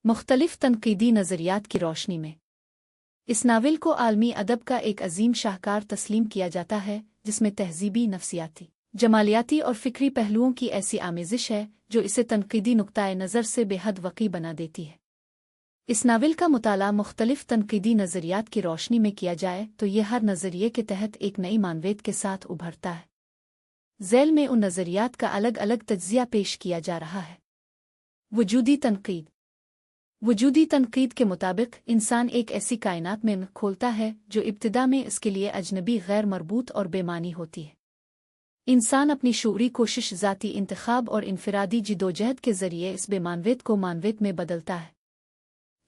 मुख्तलिफ तनकीदी नज़रियात की रोशनी में इस नावल को आलमी अदब का एक अजीम शाहकार तस्लीम किया जाता है, जिसमें तहजीबी, नफ्सियाती, जमालियाती और फ़िक्री पहलुओं की ऐसी आमेज़िश है जो इसे तनकीदी नुक्ताए नज़र से बेहद वक़ी बना देती है। इस नावल का मुताला मुख्तलिफ तनकीदी नज़रियात की रोशनी में किया जाए तो ये हर नज़रिए के तहत एक नई मानवेद के साथ उभरता है। ज़ैल में उन नज़रियात का अलग अलग तज्ज़िया पेश किया जा रहा है। वजूदी तनकीद। वजूदी तनकीद के मुताबिक इंसान एक ऐसी कायनात में खोलता है जो इब्तिदा में इसके लिए अजनबी, गैर मरबूत और बेमानी होती है। इंसान अपनी शूरी कोशिश, ज़ाती इंतखाब और इनफरादी जिदोजहद के ज़रिए इस बेमानवेद को मानवेद में बदलता है।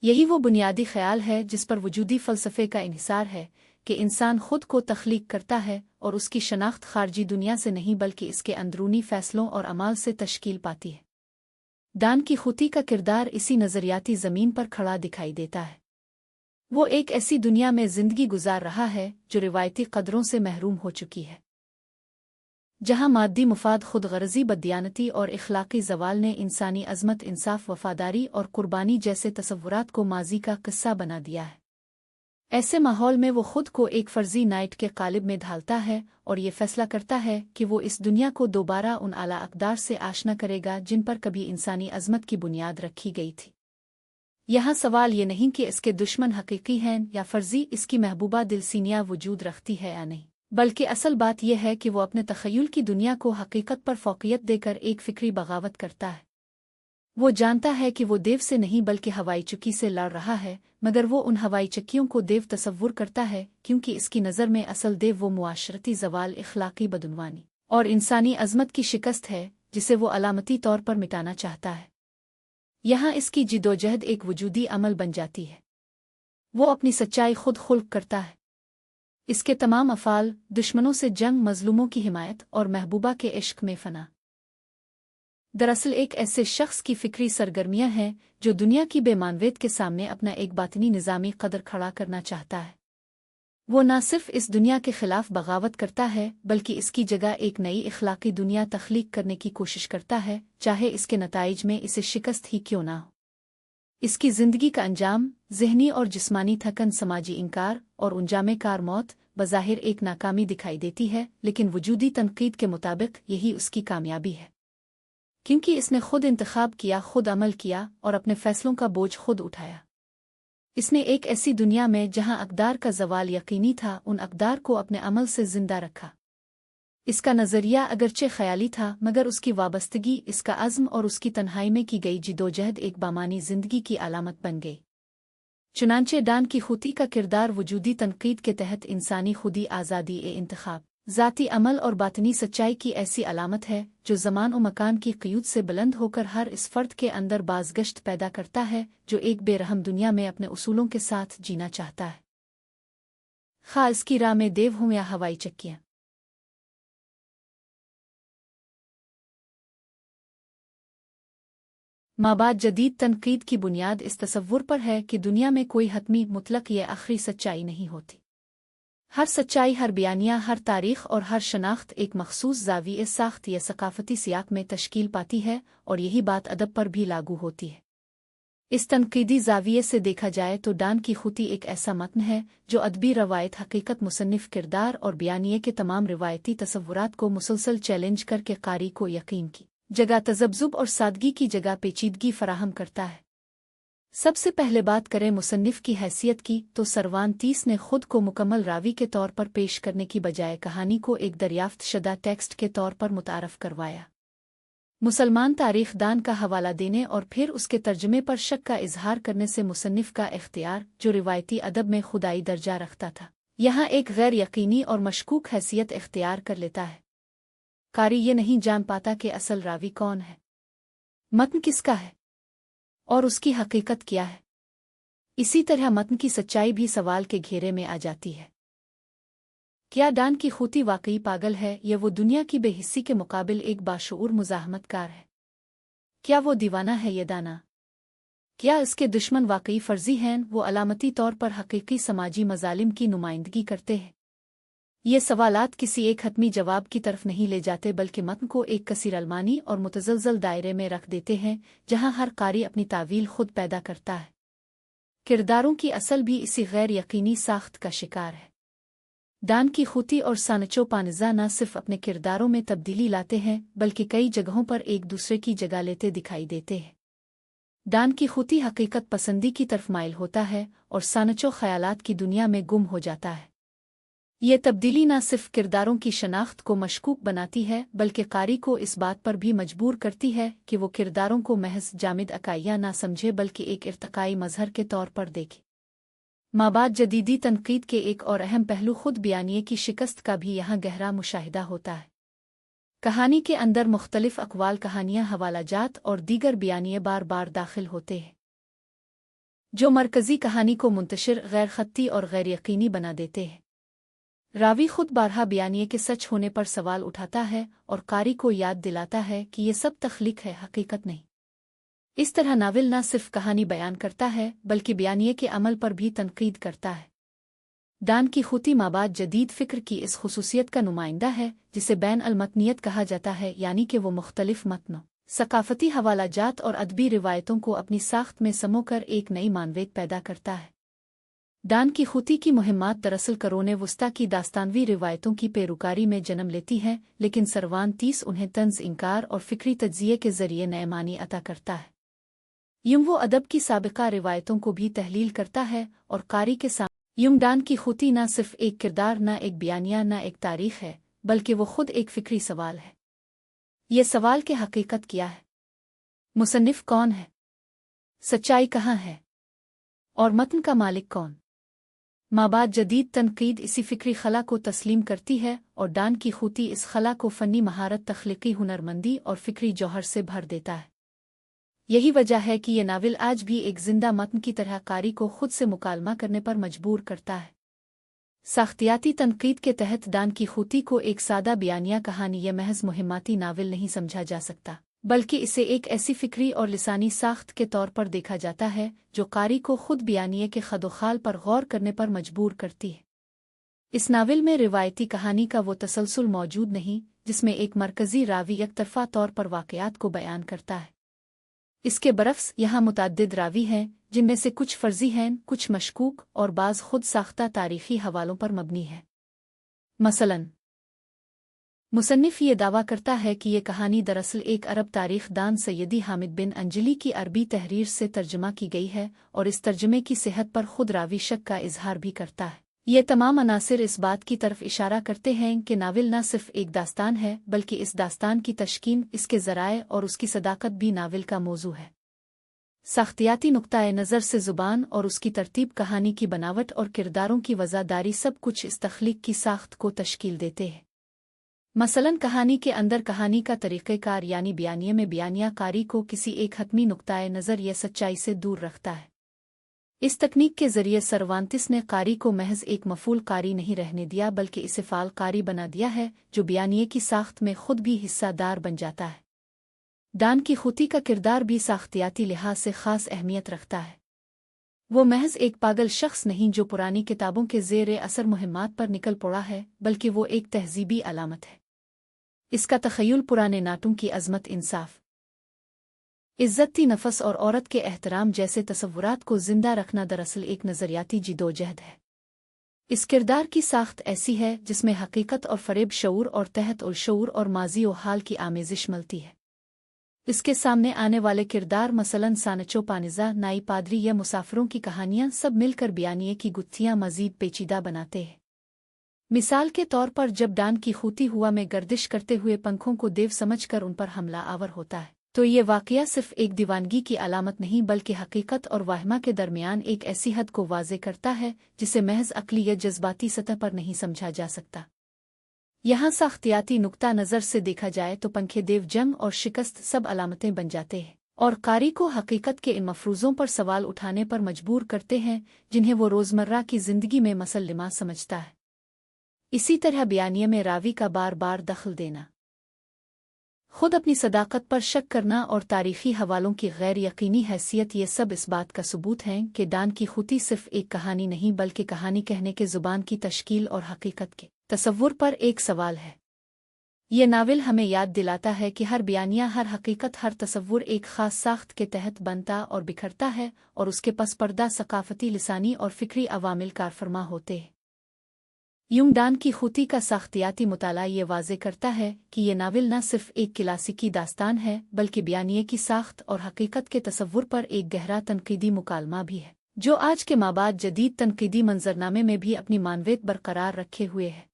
यही वो बुनियादी ख्याल है जिस पर वजूदी फ़लसफ़े का इन्हिसार है कि इंसान खुद को तख्लीक करता है और उसकी शनाख्त खारजी दुनिया से नहीं बल्कि इसके अंदरूनी फ़ैसलों और अमाल से तश्कील पाती है। डान कीखुती का किरदार इसी नज़रियाती ज़मीन पर खड़ा दिखाई देता है। वो एक ऐसी दुनिया में ज़िंदगी गुजार रहा है जो रिवायती कदरों से महरूम हो चुकी है, जहाँ मादी मुफाद, खुदगर्ज़ी, बददियानती और इखलाकी ज़वाल ने इंसानी अज़मत, इंसाफ, वफ़ादारी और कुर्बानी जैसे तसव्वुरात को माजी का किस्सा बना दिया है। ऐसे माहौल में वो खुद को एक फ़र्ज़ी नाइट के क़ालिब में ढालता है और ये फ़ैसला करता है कि वो इस दुनिया को दोबारा उन आला अक़दार से आशना करेगा जिन पर कभी इंसानी अज़मत की बुनियाद रखी गई थी। यहाँ सवाल ये नहीं कि इसके दुश्मन हकीकी हैं या फ़र्ज़ी, इसकी महबूबा दिलसीनियाँ वजूद रखती है या नहीं, बल्कि असल बात यह है कि वो अपने तख़य्युल की दुनिया को हकीकत पर फ़ौक़ियत देकर एक फ़िक्री बगावत करता है। वो जानता है कि वो देव से नहीं बल्कि हवाई चक्की से लड़ रहा है, मगर वो उन हवाई चक्कियों को देव तसव्वुर करता है क्योंकि इसकी नज़र में असल देव वो मुआशरती ज़वाल, इखलाकी बदउनवानी और इंसानी अज़मत की शिकस्त है जिसे वो अलामती तौर पर मिटाना चाहता है। यहाँ इसकी जिदोजहद एक वजूदी अमल बन जाती है। वो अपनी सच्चाई खुद खुल्क करता है। इसके तमाम अफ़ाल दुश्मनों से जंग, मज़लूमों की हिमायत और महबूबा के इश्क में फ़ना दरअसल एक ऐसे शख्स की फ़िक्री सरगर्मियाँ हैं जो दुनिया की बेमानवेद के सामने अपना एक बातिनी निज़ामी कदर खड़ा करना चाहता है। वो न सिर्फ इस दुनिया के ख़िलाफ़ बगावत करता है बल्कि इसकी जगह एक नई इखलाकी दुनिया तख्लीक करने की कोशिश करता है, चाहे इसके नताइज में इसे शिकस्त ही क्यों ना हो। इसकी ज़िंदगी का अंजाम ज़हनी और जिस्मानी थकन, समाजी इनकार और अंजामे कार मौत बज़ाहिर एक नाकामी दिखाई देती है, लेकिन वजूदी तनकीद के मुताबिक यही उसकी कामयाबी है, क्योंकि इसने खुद इंतखाब किया, खुद अमल किया और अपने फ़ैसलों का बोझ खुद उठाया। इसने एक ऐसी दुनिया में जहां अक़दार का ज़वाल यकीनी था, उन अक़दार को अपने अमल से ज़िंदा रखा। इसका नज़रिया अगरचे ख़याली था मगर उसकी वाबस्तगी, इसका अज़्म और उसकी तन्हाई में की गई जिदोजहद एक बामानी ज़िंदगी की अलामत बन गई। चुनांचे डान कीखुती का किरदार वजूदी तनकीद के तहत इंसानी खुदी, आज़ादी ए इंतखाब, ज़ाती अमल और बातनी सच्चाई की ऐसी अलामत है जो ज़मान और मकान की क़यूद से बुलंद होकर हर इस फ़र्द के अंदर बाज़गश्त पैदा करता है जो एक बेरहम दुनिया में अपने उसूलों के साथ जीना चाहता है, ख़ास इसकी राह में देव हों या हवाई चक्कियाँ। माबाद जदीद तनकीद की बुनियाद इस तसव्वुर पर है कि दुनिया में कोई हतमी, मुतलक या आखिरी सच्चाई नहीं होती। हर सच्चाई, हर बयानिया, हर तारीख़ और हर शनाख्त एक मखसूस ज़ाविये साख्त या सकाफ़ती सियाक में तश्कील पाती है और यही बात अदब पर भी लागू होती है। इस तनकीदी ज़ाविये से देखा जाए तो डान कीखुती एक ऐसा मतन है जो अदबी रवायत, हकीकत, मुसन्निफ़ किरदार और बयानिये के तमाम रिवायती तसव्वुरात को मुसलसल चैलेंज करके कारी को यकीन की जगह तज़ब्ज़ुब और सादगी की जगह पेचीदगी फराहम करता है। सबसे पहले बात करें मुसन्निफ़ की हैसियत की तो सरवानतीस ने खुद को मुकम्मल रावी के तौर पर पेश करने की बजाय कहानी को एक दरियाफ्त शुदा टेक्स्ट के तौर पर मुतारफ़ करवाया। मुसलमान तारीख़ दान का हवाला देने और फिर उसके तर्जमे पर शक का इजहार करने से मुसन्निफ़ का इख्तियार, जो रिवायती अदब में खुदाई दर्जा रखता था, यहाँ एक गैर यकीनी और मशकूक हैसियत इख्तियार कर लेता है। कारी ये नहीं जान पाता कि असल रावी कौन है, मतन किसका है और उसकी हकीकत क्या है। इसी तरह मतन की सच्चाई भी सवाल के घेरे में आ जाती है। क्या डान कीखुती वाकई पागल है या वो दुनिया की बेहिस्सी के मुकाबिल एक बाशऊर मुज़ाहमतकार है? क्या वो दीवाना है या दाना? क्या इसके दुश्मन वाकई फ़र्ज़ी हैं, वो अलामती तौर पर हकीकी समाजी मज़ालिम की नुमाइंदगी करते हैं, ये सवालात किसी एक हतमी जवाब की तरफ नहीं ले जाते बल्कि मतन को एक कसीर अलमानी और मुतज़लज़ल दायरे में रख देते हैं जहां हर कारी अपनी तावील खुद पैदा करता है। किरदारों की असल भी इसी गैर यकीनी साख्त का शिकार है। डान कीखोती और सानचो पानिज़ा न सिर्फ अपने किरदारों में तब्दीली लाते हैं बल्कि कई जगहों पर एक दूसरे की जगह लेते दिखाई देते हैं। डान कीखोती हकीकत पसंदी की तरफ माइल होता है और सानचो ख्यालात की दुनिया में गुम हो जाता है। ये तब्दीली न सिर्फ किरदारों की शनाख्त को मशकूक बनाती है बल्कि कारी को इस बात पर भी मजबूर करती है कि वो किरदारों को महज जामिद अकाइया ना समझे बल्कि एक इर्तकाई मजहर के तौर पर देखे। माबाद जदीदी तनकीद के एक और अहम पहलू खुद बयानिए की शिकस्त का भी यहाँ गहरा मुशाहिदा होता है। कहानी के अंदर मुख्तलिफ अक़वाल, कहानियाँ, हवालाजात और दीगर बयानिए बार बार दाखिल होते हैं जो मरकज़ी कहानी को मुंतशिर, गैर खत्ती और गैर यकीनी बना देते हैं। रावी खुद बारहा बयानिए के सच होने पर सवाल उठाता है और कारी को याद दिलाता है कि ये सब तख्लीक है, हकीकत नहीं। इस तरह नावल न सिर्फ कहानी बयान करता है बल्कि बयानिए के अमल पर भी तनकीद करता है। डान कीखोती माबाद जदीद फ़िक्र की इस खुसूसियत का नुमाइंदा है जिसे बैन अल-मतनियत कहा जाता है, यानी कि वो मुख्तलिफ मतनों, सकाफती हवालाजात और अदबी रिवायतों को अपनी साख्त में समोकर एक नई मानवेद पैदा करता है। डान कीखोती की मुहिम्मात दरअसल करोने वस्ता की दास्तानवी रिवायतों की पेरोकारी में जन्म लेती हैं, लेकिन सरवांतीस उन्हें तंज, इंकार और फ़िक्री तज्ज़िये के ज़रिए नए मानी अता करता है। यूं वो अदब की साबिका रिवायतों को भी तहलील करता है और कारी के सामने यूं डान कीखोती न सिर्फ एक किरदार, न एक बयानिया, न एक तारीख है बल्कि वो खुद एक फ़िक्री सवाल है। ये सवाल के हकीकत क्या है, मुसन्निफ़ कौन है, सच्चाई कहाँ है और मतन का मालिक कौन। माबाद जदीद तनकीद इसी फ़िक्री खला को तस्लीम करती है और डान कीखोती इस खला को फ़नी महारत, तख्लीकी हुनरमंदी और फ़िक्री जौहर से भर देता है। यही वजह है कि ये नावल आज भी एक जिंदा मतन की तरह कारी को खुद से मुकालमा करने पर मजबूर करता है। साख्तियाती तनकीद के तहत डान कीखोती को एक सादा बयानिया कहानी या महज मुहिम्माती नावल नहीं समझा जा सकता बल्कि इसे एक ऐसी फ़िक्री और लिसानी साख्त के तौर पर देखा जाता है जो कारी को खुद बयानिए के खदोखाल पर गौर करने पर मजबूर करती है। इस नावल में रिवायती कहानी का वो तसलसल मौजूद नहीं जिसमें एक मरकज़ी रावी एकतरफ़ा तौर पर वाक़यात को बयान करता है। इसके बरफ्स यहाँ मुतअद्दिद रावी हैं जिनमें से कुछ फ़र्ज़ी हैं, कुछ मशकूक और बाज़ खुद साख्ता तारीख़ी हवालों पर मबनी है। मसलन मुसन्निफ़ ये दावा करता है कि ये कहानी दरअसल एक अरब तारीख़ दान सैयदी हामिद बिन अंजली की अरबी तहरीर से तर्जमा की गई है और इस तर्जमे की सेहत पर खुद रावी शक का इजहार भी करता है। ये तमाम अनासिर इस बात की तरफ इशारा करते हैं कि नावल न सिर्फ एक दास्तान है बल्कि इस दास्तान की तश्कील, इसके ज़राए और उसकी सदाकत भी नावल का मौजू है। साख्तियाती नुक्ताए नज़र से ज़ुबान और उसकी तरतीब, कहानी की बनावट और किरदारों की वज़ादारी सब कुछ इस तख्लीक की साख्त को तश्कील देते हैं। मसलन कहानी के अंदर कहानी का तरीक़ेकार यानी बयानिए में बयानिया कारी को किसी एक हतमी नुक्ताए नज़र या सच्चाई से दूर रखता है। इस तकनीक के ज़रिए सर्वांतिस ने कारी को महज एक मफूल कारी नहीं रहने दिया बल्कि इसे फ़ाल कारी बना दिया है जो बयानिए की साख्त में खुद भी हिस्सादार बन जाता है। डान कीखोती का किरदार भी साख्तियाती लिहाज से ख़ास अहमियत रखता है। वो महज एक पागल शख्स नहीं जो पुरानी किताबों के ज़ेर असर मुहिम्मात पर निकल पड़ा है बल्कि वो एक तहज़ीबी अलामत है। इसका तख़य्युल पुराने नाटों की अज़मत, इंसाफ, इज़्ज़ती नफ़स और औरत के एहतराम जैसे तसव्वुरात को ज़िंदा रखना दरअसल एक नज़रियाती जिदोजहद है। इस किरदार की साख्त ऐसी है जिसमें हकीकत और फ़रेब, शऊर और तहत उल शऊर और माजी और हाल की आमेज़िश मिलती है। इसके सामने आने वाले किरदार मसलन सानचो पानिज़ा, नाई पादरी या मुसाफिरों की कहानियाँ सब मिलकर बयानिए की गुत्थियाँ मज़ीद पेचीदा बनाते हैं। मिसाल के तौर पर जब डान कीखोती हुआ में गर्दिश करते हुए पंखों को देव समझकर उन पर हमला आवर होता है तो ये वाक़या सिर्फ एक दीवानगी की अलामत नहीं बल्कि हकीकत और वाहमा के दरमियान एक ऐसी हद को वाज़े करता है जिसे महज अक्ली या जज्बाती सतह पर नहीं समझा जा सकता। यहाँ साख्तियाती नुक्ता नज़र से देखा जाए तो पंखे, देव, जंग और शिकस्त सब अलामतें बन जाते हैं और कारी को हकीकत के इन मफरूज़ों पर सवाल उठाने पर मजबूर करते हैं जिन्हें वो रोज़मर्रा की ज़िंदगी में मसल्लिमा समझता है। इसी तरह बयानिए में रावी का बार बार दखल देना, खुद अपनी सदाकत पर शक करना और तारीख़ी हवालों की गैर यकीनी हैसियत, ये सब इस बात का सबूत हैं कि डान कीखोती सिर्फ एक कहानी नहीं बल्कि कहानी कहने के ज़ुबान की तश्कील और हकीकत के तसव्वुर पर एक सवाल है। ये नावल हमें याद दिलाता है कि हर बयानिया, हर हकीकत, हर तसव्वुर एक ख़ास साख्त के तहत बनता और बिखरता है, और उसके पस पर्दा सकाफ़ती, लिसानी और फ़िक्री अवामिल कारफरमा होते हैं। यूं डान की खूती का साख्तियाती मुताला ये वाज़े करता है कि ये नावल न सिर्फ एक क्लासिकी दास्तान है, बल्कि बयानिए की साख्त और हकीकत के तसव्वुर पर एक गहरा तनकीदी मुकालमा भी है, जो आज के माबाद जदीद तनकीदी मंजरनामे में भी अपनी मानवियत बरकरार रखे हुए है।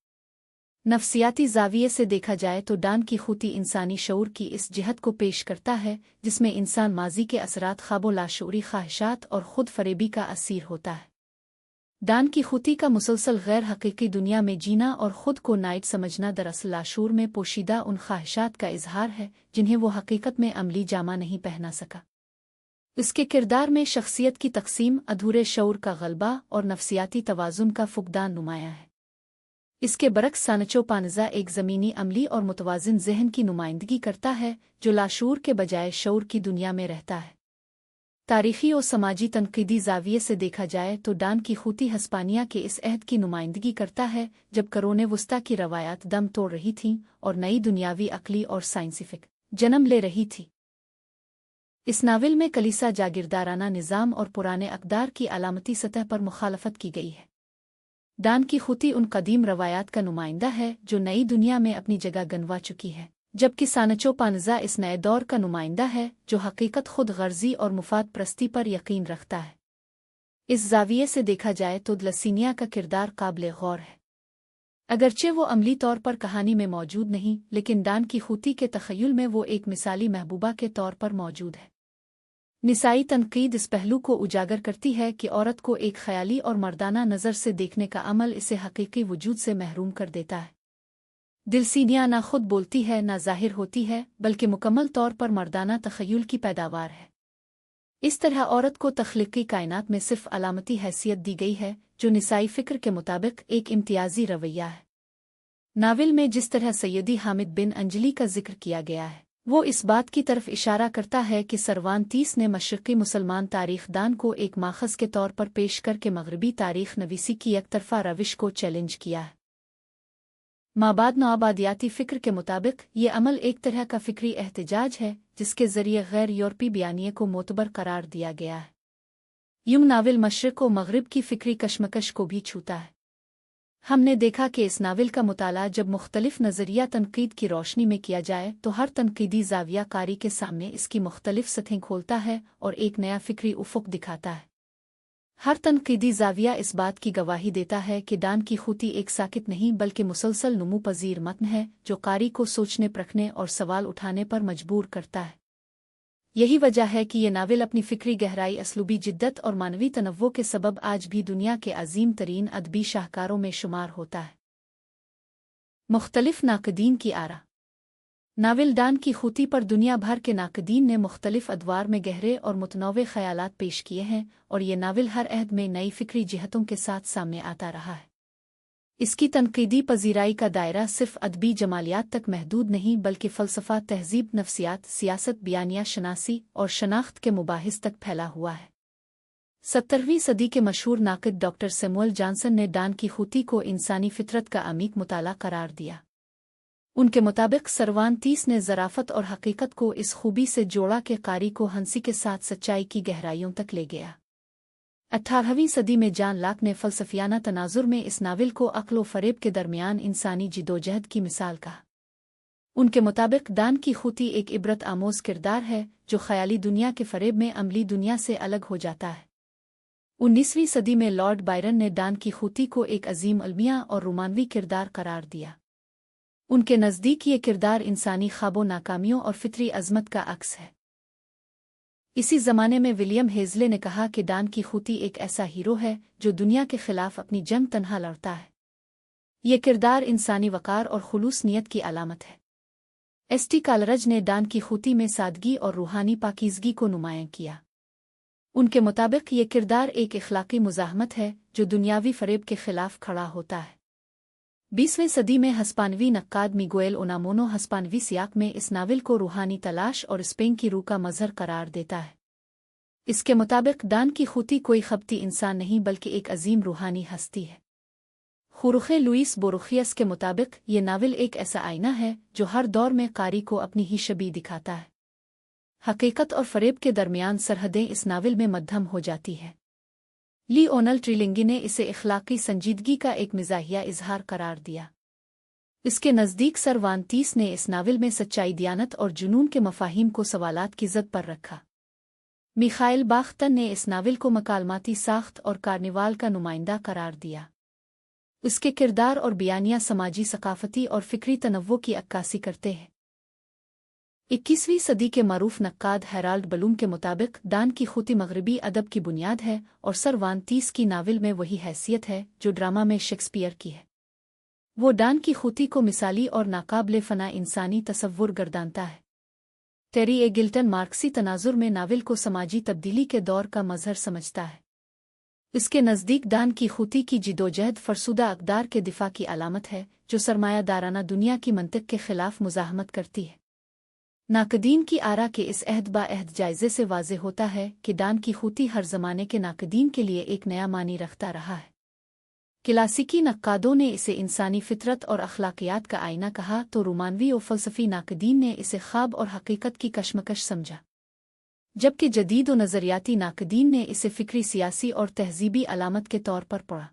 नफ्सियाती ज़ाविये से देखा जाए तो डान की खूती इंसानी शऊर की इस जिहत को पेश करता है जिसमें इंसान माजी के असरात, ख्वाबों, लाशऊरी ख्वाहिशात और खुद फरेबी का असीर होता है। डान की खूती का मुसलसल गैर हकीकी दुनिया में जीना और खुद को नाइट समझना दरअसल लाशूर में पोशीदा उन ख्वाहिशात का इजहार है जिन्हें वो हकीकत में अमली जामा नहीं पहना सका। उसके किरदार में शख्सियत की तकसीम, अधूरे शऊर का गलबा और नफ्सियाती तवाज़ुन का फुकदान नुमाया है। इसके बरक्स सानचो पानज़ा एक ज़मीनी, अमली और मुतवाज़िन ज़हन की नुमाइंदगी करता है जो लाशूर के बजाय शऊर की दुनिया में रहता है। तारीख़ी और समाजी तनक़ीदी ज़ाविये से देखा जाए तो डान की खूती हस्पानिया के इस अहद की नुमाइंदगी करता है जब करोने वुस्ता की रवायात दम तोड़ रही थीं और नई दुनियावी अक़ली और साइंसिफिक जन्म ले रही थी। इस नावल में कलीसा, जागीरदाराना निज़ाम और पुराने अक़दार की अलामती सतह पर मुखालफत की गई है। डान की खूती उन कदीम रवायात का नुमाइंदा है जो नई दुनिया में अपनी जगह गंवा चुकी है, जबकि सानचो पानज़ा इस नए दौर का नुमाइंदा है जो हकीकत, खुद गर्जी और मुफाद प्रस्ती पर यकीन रखता है। इस ज़ाविये से देखा जाए तो लसीनिया का किरदार काबिल गौर है। अगरचे वो अमली तौर पर कहानी में मौजूद नहीं, लेकिन डान की खूती के तख़य्युल में वो एक मिसाली महबूबा के तौर पर मौजूद है। निसाई तनक़ीद इस पहलू को उजागर करती है कि औरत को एक ख़याली और मर्दाना नज़र से देखने का अमल इसे हकीकी वजूद से महरूम कर देता है। दिलसीनिया ना खुद बोलती है, ना ज़ाहिर होती है, बल्कि मुकम्मल तौर पर मर्दाना तख़य्युल की पैदावार है। इस तरह औरत को तख्लीक़ी कायनात में सिर्फ अलामती हैसियत दी गई है, जो निसाई फ़िक्र के मुताबिक एक इम्तियाज़ी रवैया है। नावल में जिस तरह सैयदी हामिद बिन अंजली का जिक्र किया गया है, वो इस बात की तरफ इशारा करता है कि सरवानतीस ने मशरक़ी मुसलमान तारीख़ दान को एक माखज़ के तौर पर पेश करके मग़रिबी तारीख़ नवीसी की एकतरफ़ा रविश को चैलेंज किया है। माबाद नौआबादियाती फ़िक्र के मुताबिक ये अमल एक तरह का फ़िक्री एहतजाज है जिसके ज़रिए गैर यूरोपी बयानिए को मोतबर करार दिया गया है। यूं नावल मशरिक़ व मग़रिब की फ़िक्री कशमकश को भी छूता है। हमने देखा कि इस नावल का मुताला जब मुख्तलिफ नज़रिया तनक़ीद की रोशनी में किया जाए तो हर तनक़ीदी ज़ाविया कारी के सामने इसकी मुख्तलिफ सतहें खोलता है और एक नया फ़िक्री उफ़ुक़ दिखाता है। हर तनक़ीदी ज़ाविया इस बात की गवाही देता है कि डान की खूती एक साकित नहीं बल्कि मुसलसल नुमू पज़ीर मतन है जो कारी को सोचने, परखने और सवाल उठाने पर मजबूर करता है। यही वजह है कि ये नावल अपनी फ़िक्री गहराई, असलूबी जिद्दत और मानवी तनव्वुर के सबब आज भी दुनिया के अज़ीम तरीन अदबी शाहकारों में शुमार होता है। मुख्तलिफ नाक़दीन की आरा। नावल डान की खूती पर दुनिया भर के नाक़दीन ने मुख्तलिफ अदवार में गहरे और मुतनव्वे ख़यालात पेश किए हैं और ये नावल हर अहद में नई फ़िक्री जिहतों के साथ सामने आता रहा है। इसकी तनक़ीदी पज़ीराई का दायरा सिर्फ अदबी जमालियात तक महदूद नहीं बल्कि फ़लसफ़ा, तहज़ीब, नफ्सियात, सियासत, बयानिया शनासी और शनाख्त के मुबाहिस तक फैला हुआ है। 17वीं सदी के मशहूर नाक़िद डॉक्टर सैमुअल जॉनसन ने डान की खूती को इंसानी फ़ितरत का अमीक मुताला करार दिया। उनके मुताबिक सरवानतीस ने ज़राफ़त और हकीकत को इस खूबी से जोड़ा कि कारी को हंसी के साथ सच्चाई की गहराइयों तक ले गया। 18वीं सदी में जॉन लॉक ने फ़लसफ़ियाना तनाज़ुर में इस नावल को अक्ल व फ़रेब के दरमियान इंसानी जिदोजहद की मिसाल कहा। उनके मुताबिक डान की खूती एक इबरत आमोज़ किरदार है जो ख़याली दुनिया के फ़रेब में अमली दुनिया से अलग हो जाता है। 19वीं सदी में लॉर्ड बायरन ने डान की खूती को एक अजीम अलमिया और रोमानवी किरदार करार दिया। उनके नज़दीक ये किरदार इंसानी ख्वाबों, नाकामियों और फ़ितरी अज़मत का अक्स है। इसी ज़माने में विलियम हेज़ले ने कहा कि डान की खूती एक ऐसा हीरो है जो दुनिया के ख़िलाफ़ अपनी जंग तन्हा लड़ता है। ये किरदार इंसानी वक़ार और खुलूस नियत की अलामत है। एस.टी. कालरज ने डान की खूती में सादगी और रूहानी पाकीज़गी को नुमायां किया। उनके मुताबिक ये किरदार एक इख़लाक़ी मुज़ाहमत है जो दुनियावी फ़रेब के ख़िलाफ़ खड़ा होता है। 20वीं सदी में हस्पानवी नक्काद मिगुएल उनामोनो हस्पानवी सियाक में इस नावल को रूहानी तलाश और स्पेन की रूह का मज़हर करार देता है। इसके मुताबिक डान की खूती कोई खबती इंसान नहीं बल्कि एक अजीम रूहानी हस्ती है। खुरुखे लुइस बोरुखियस के मुताबिक ये नावल एक ऐसा आईना है जो हर दौर में कारी को अपनी ही शबीह दिखाता है। हकीकत और फरेब के दरमियान सरहदें इस नावल में मध्यम हो जाती हैं। लियोनल ट्रिलिंगी ने इसे इखलाकी संजीदगी का एक मिजाहिया इजहार करार दिया। इसके नज़दीक सर्वांतीस ने इस नावल में सच्चाई, दियानत और जुनून के मफाहीम को सवालात की ज़द पर रखा। मिखाइल बाख्तन ने इस नावल को मकालमाती साख्त और कार्निवाल का नुमाइंदा करार दिया। उसके किरदार और बयानियाँ समाजी, सकाफती और फ़िक्री तनव्वुर की अक्कासी करते हैं। 21वीं सदी के मरूफ नक्काद हैराल्ड बलूम के मुताबिक डान की खूती मगरबी अदब की बुनियाद है और सर्वांतीस की नावल में वही हैसियत है जो ड्रामा में शेक्सपियर की है। वो डान की खूती को मिसाली और नाकाबिले फना इंसानी तसव्वुर गर्दानता है। टेरी ए गिल्टन मार्क्सी तनाजुर में नावल को समाजी तब्दीली के दौर का मजहर समझता है। इसके नज़दीक डान की खूती की जिदोजहद फरसुदा अक़दार के दिफा की अलामत है जो सरमायादाराना दुनिया की मंतिक के खिलाफ मुज़ाहमत करती है। नाकदीन की आरा के इस अहद बा अहद जायज़े से वाज़े होता है कि डान की खूती हर ज़माने के नाकदीन के लिए एक नया मानी रखता रहा है। क्लासिकी नक्कादों ने इसे इंसानी फितरत और अखलाकियात का आईना कहा तो रोमानवी और फ़लसफ़ी नाकदीन ने इसे ख्वाब और हकीकत की कशमकश समझा, जबकि जदीद और नज़रियाती नाकदीन ने इसे फ़िक्री, सियासी और तहज़ीबी अलामत के तौर पर पढ़ा।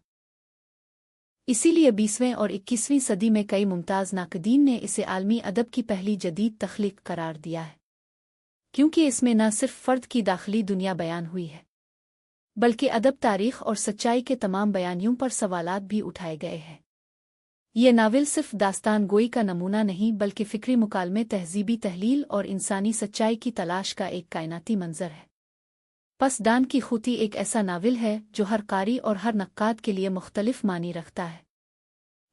इसीलिए 20वें और 21वीं सदी में कई मुमताज़ नाकदीन ने इसे आलमी अदब की पहली जदीद तख्लीक करार दिया है, क्योंकि इसमें न सिर्फ फ़र्द की दाखिली दुनिया बयान हुई है बल्कि अदब, तारीख़ और सच्चाई के तमाम बयानियों पर सवालात भी उठाए गए हैं। ये नावल सिर्फ दास्तान गोई का नमूना नहीं बल्कि फ़िक्री मुकालमे, तहज़ीबी तहलील और इंसानी सच्चाई की तलाश का एक कायनाती मंज़र है। पस डान की खूती एक ऐसा नावल है जो हर कारी और हर नक्काद के लिए मुख्तलिफ मानी रखता है।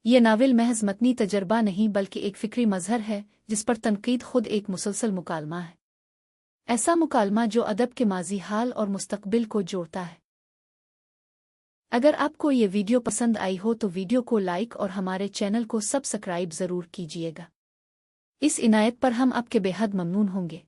ये नावल महज मतनी तजर्बा नहीं बल्कि एक फ़िक्री मजहर है जिस पर तनकीद खुद एक मुसलसल मुकालमा है, ऐसा मुकालमा जो अदब के माजी, हाल और मुस्तकबिल को जोड़ता है। अगर आपको ये वीडियो पसंद आई हो तो वीडियो को लाइक और हमारे चैनल को सब्सक्राइब ज़रूर कीजिएगा। इस इनायत पर हम आपके बेहद ममनून होंगे।